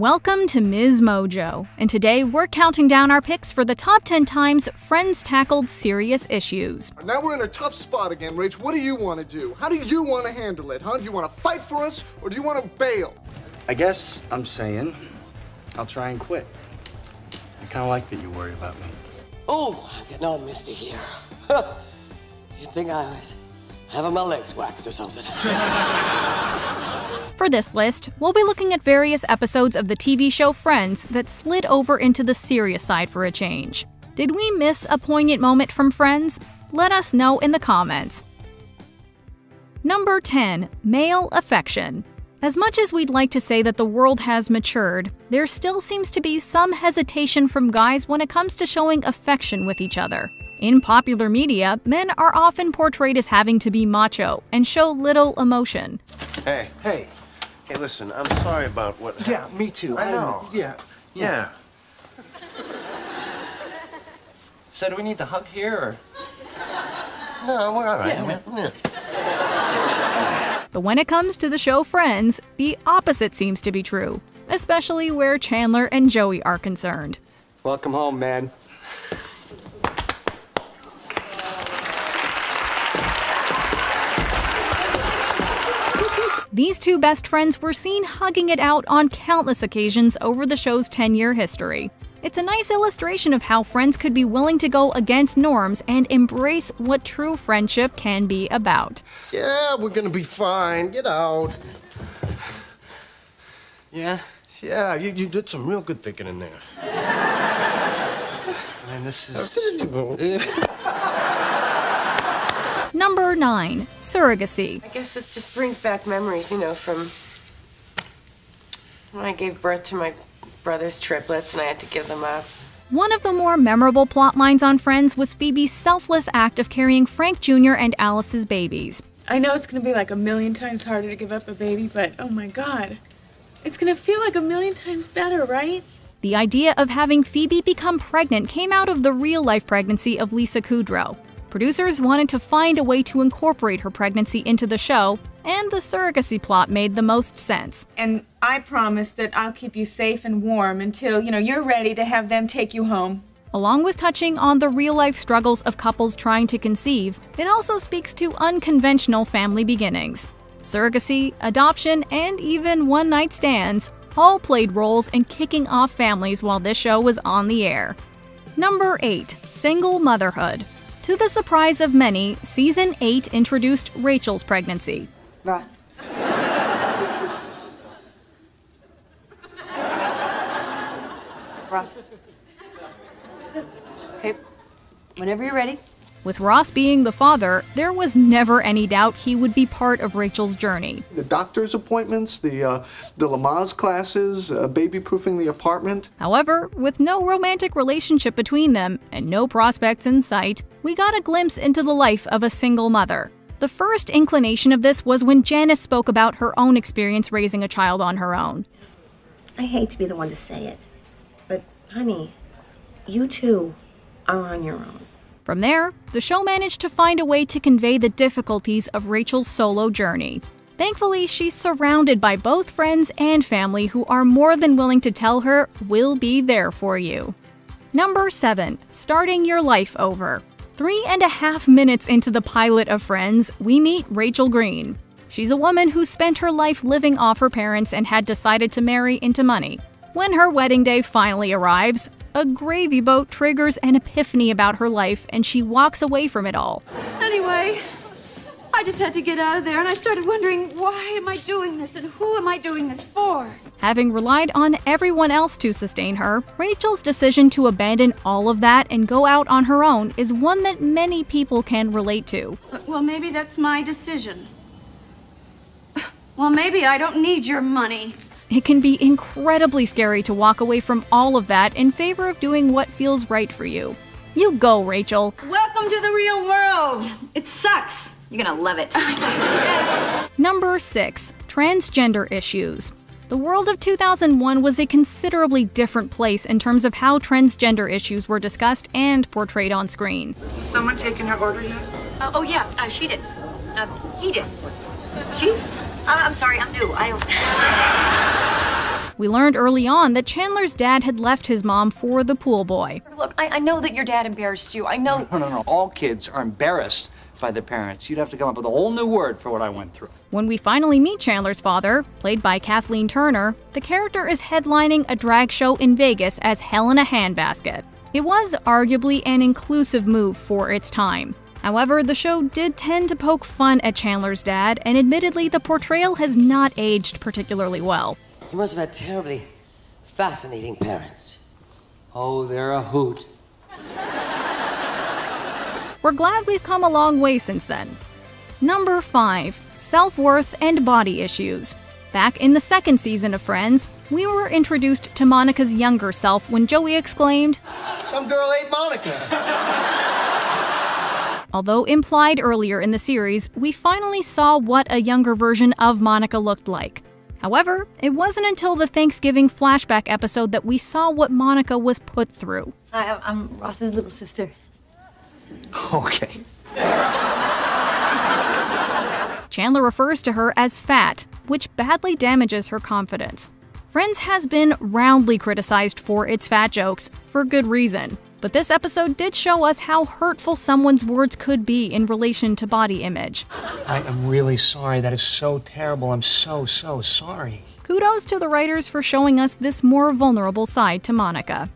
Welcome to Ms. Mojo, and today we're counting down our picks for the top 10 times Friends tackled serious issues. Now we're in a tough spot again, Rach. What do you want to do? How do you want to handle it, huh? Do you want to fight for us, or do you want to bail? I guess I'm saying I'll try and quit. I kind of like that you worry about me. Oh, I'm getting all misty here. You'd think I was having my legs waxed or something. For this list, we'll be looking at various episodes of the TV show Friends that slid over into the serious side for a change. Did we miss a poignant moment from Friends? Let us know in the comments. Number 10. Male affection. As much as we'd like to say that the world has matured, there still seems to be some hesitation from guys when it comes to showing affection with each other. In popular media, men are often portrayed as having to be macho and show little emotion. Hey, listen, I'm sorry about what happened. Yeah, me too. I know. Yeah. So do we need to hug here, or? No, we're all right. Yeah. But when it comes to the show Friends, the opposite seems to be true, especially where Chandler and Joey are concerned. Welcome home, man. These two best friends were seen hugging it out on countless occasions over the show's 10-year history. It's a nice illustration of how friends could be willing to go against norms and embrace what true friendship can be about. Yeah, we're gonna be fine. Get out. Yeah? Yeah, you did some real good thinking in there. Man, this is... Number 9. Surrogacy. I guess it just brings back memories, you know, from when I gave birth to my brother's triplets and I had to give them up. One of the more memorable plot lines on Friends was Phoebe's selfless act of carrying Frank Jr. and Alice's babies. I know it's gonna be like a million times harder to give up a baby, but oh my God, it's gonna feel like a million times better, right? The idea of having Phoebe become pregnant came out of the real-life pregnancy of Lisa Kudrow. Producers wanted to find a way to incorporate her pregnancy into the show, and the surrogacy plot made the most sense. And I promise that I'll keep you safe and warm until, you're ready to have them take you home. Along with touching on the real-life struggles of couples trying to conceive, it also speaks to unconventional family beginnings. Surrogacy, adoption, and even one-night stands all played roles in kicking off families while this show was on the air. Number 8. Single motherhood. To the surprise of many, Season 8 introduced Rachel's pregnancy. Ross. Ross. Okay, whenever you're ready. With Ross being the father, there was never any doubt he would be part of Rachel's journey. The doctor's appointments, the Lamaze classes, baby-proofing the apartment. However, with no romantic relationship between them and no prospects in sight, we got a glimpse into the life of a single mother. The first inclination of this was when Janice spoke about her own experience raising a child on her own. I hate to be the one to say it, but honey, you too are on your own. From there, the show managed to find a way to convey the difficulties of Rachel's solo journey. Thankfully, she's surrounded by both friends and family who are more than willing to tell her, "We'll be there for you." Number 7. Starting your life over. 3.5 minutes into the pilot of Friends, we meet Rachel Green. She's a woman who spent her life living off her parents and had decided to marry into money. When her wedding day finally arrives, a gravy boat triggers an epiphany about her life and she walks away from it all. Anyway, I just had to get out of there and I started wondering, why am I doing this and who am I doing this for? Having relied on everyone else to sustain her, Rachel's decision to abandon all of that and go out on her own is one that many people can relate to. Well, maybe that's my decision. Well, maybe I don't need your money. It can be incredibly scary to walk away from all of that in favor of doing what feels right for you. You go, Rachel. Welcome to the real world. It sucks. You're gonna love it. Number 6. Transgender Issues. The world of 2001 was a considerably different place in terms of how transgender issues were discussed and portrayed on screen. Has someone taken her order yet? Oh yeah, she did. He did. She? I'm sorry, I'm new. I don't... We learned early on that Chandler's dad had left his mom for the pool boy. Look, I know that your dad embarrassed you. I know. No. All kids are embarrassed by their parents. You'd have to come up with a whole new word for what I went through. When we finally meet Chandler's father, played by Kathleen Turner, the character is headlining a drag show in Vegas as Helena Handbasket. It was arguably an inclusive move for its time. However, the show did tend to poke fun at Chandler's dad, and admittedly, the portrayal has not aged particularly well. You must have had terribly fascinating parents. Oh, they're a hoot. We're glad we've come a long way since then. Number 5. Self-worth and body issues. Back in the second season of Friends, we were introduced to Monica's younger self when Joey exclaimed, "Some girl ate Monica." Although implied earlier in the series, we finally saw what a younger version of Monica looked like. However, it wasn't until the Thanksgiving flashback episode that we saw what Monica was put through. Hi, I'm Ross's little sister. Okay. Chandler refers to her as fat, which badly damages her confidence. Friends has been roundly criticized for its fat jokes, for good reason. But this episode did show us how hurtful someone's words could be in relation to body image. I am really sorry. That is so terrible. I'm so sorry. Kudos to the writers for showing us this more vulnerable side to Monica.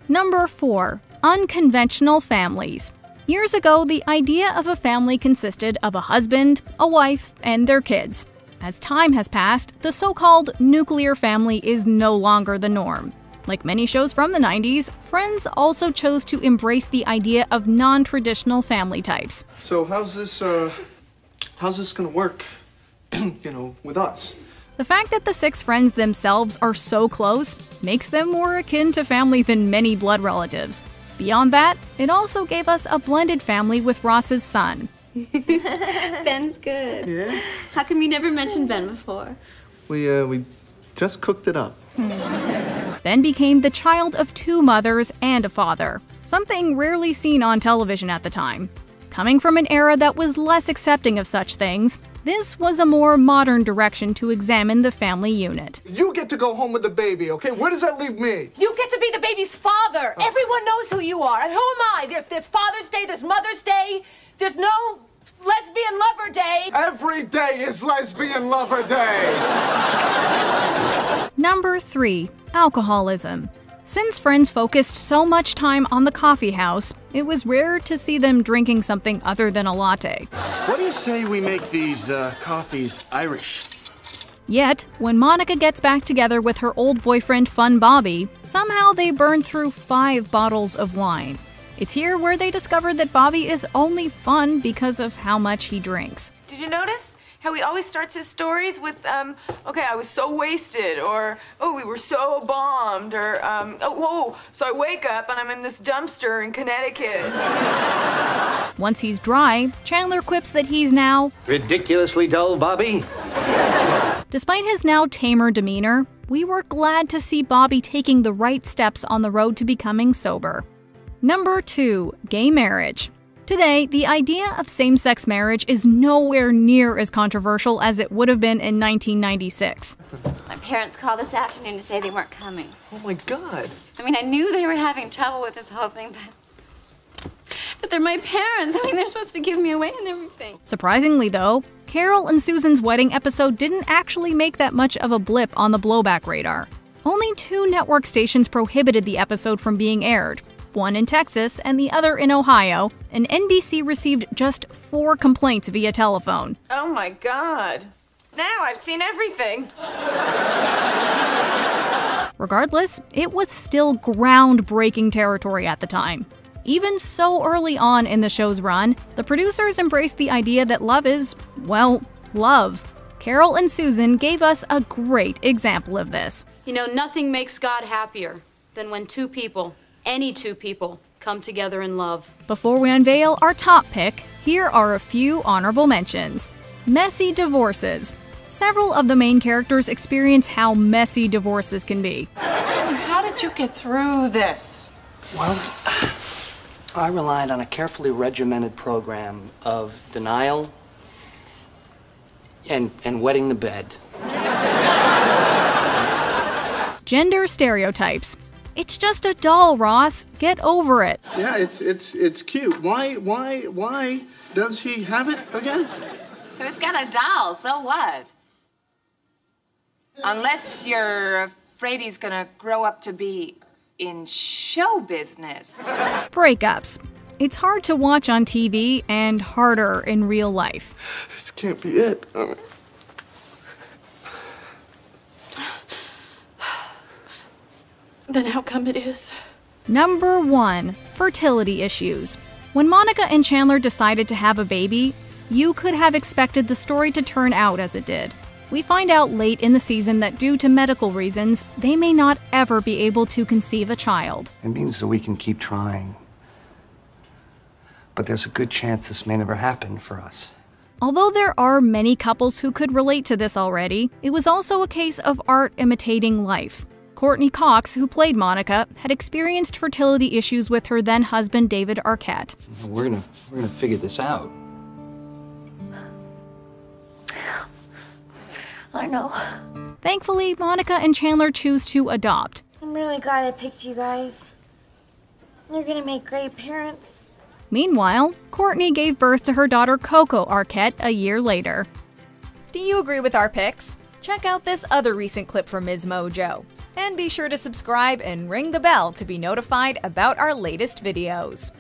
Number 4. Unconventional Families. Years ago, the idea of a family consisted of a husband, a wife, and their kids. As time has passed, the so-called nuclear family is no longer the norm. Like many shows from the 90s, Friends also chose to embrace the idea of non-traditional family types. So how's this gonna work, with us? The fact that the 6 friends themselves are so close makes them more akin to family than many blood relatives. Beyond that, it also gave us a blended family with Ross's son. Ben's good. Yeah? How come you never mentioned Ben before? We just cooked it up. Ben became the child of 2 mothers and a father, something rarely seen on television at the time. Coming from an era that was less accepting of such things, this was a more modern direction to examine the family unit. You get to go home with the baby, okay? Where does that leave me? You get to be the baby's father. Everyone knows who you are. And who am I? There's Father's Day, there's Mother's Day, there's no Lesbian Lover Day. Every day is Lesbian Lover Day. Number 3. Alcoholism. Since Friends focused so much time on the coffee house, it was rare to see them drinking something other than a latte. What do you say we make these coffees Irish? Yet, when Monica gets back together with her old boyfriend Fun Bobby, somehow they burn through 5 bottles of wine. It's here where they discover that Bobby is only fun because of how much he drinks. Did you notice how he always starts his stories with, okay, I was so wasted, or, oh, we were so bombed, or, oh, whoa, so I wake up and I'm in this dumpster in Connecticut. Once he's dry, Chandler quips that he's now ridiculously dull, Bobby. Despite his now tamer demeanor, we were glad to see Bobby taking the right steps on the road to becoming sober. Number 2. Gay marriage. Today, the idea of same-sex marriage is nowhere near as controversial as it would have been in 1996. My parents called this afternoon to say they weren't coming. Oh my God. I mean, I knew they were having trouble with this whole thing, but they're my parents. I mean, they're supposed to give me away and everything. Surprisingly, though, Carol and Susan's wedding episode didn't actually make that much of a blip on the blowback radar. Only 2 network stations prohibited the episode from being aired. One in Texas and the other in Ohio, and NBC received just 4 complaints via telephone. Oh my God. Now I've seen everything. Regardless, it was still groundbreaking territory at the time. Even so early on in the show's run, the producers embraced the idea that love is, well, love. Carol and Susan gave us a great example of this. You know, nothing makes God happier than when 2 people, any 2 people, come together in love. Before we unveil our top pick, here are a few honorable mentions. Messy divorces. Several of the main characters experience how messy divorces can be. How did you get through this? Well, I relied on a carefully regimented program of denial and wetting the bed. Gender stereotypes. It's just a doll, Ross. Get over it. Yeah, it's cute. Why does he have it again? So it's got a doll, so what? Unless you're afraid he's gonna grow up to be in show business. Breakups. It's hard to watch on TV and harder in real life. This can't be it. Then how come it is? Number 1. Fertility issues. When Monica and Chandler decided to have a baby, you could have expected the story to turn out as it did. We find out late in the season that due to medical reasons, they may not ever be able to conceive a child. It means that we can keep trying. But there's a good chance this may never happen for us. Although there are many couples who could relate to this already, it was also a case of art imitating life. Courtney Cox, who played Monica, had experienced fertility issues with her then-husband David Arquette. We're gonna figure this out. I know. Thankfully, Monica and Chandler choose to adopt. I'm really glad I picked you guys. You're gonna make great parents. Meanwhile, Courtney gave birth to her daughter Coco Arquette a year later. Do you agree with our picks? Check out this other recent clip from Ms. Mojo. And be sure to subscribe and ring the bell to be notified about our latest videos.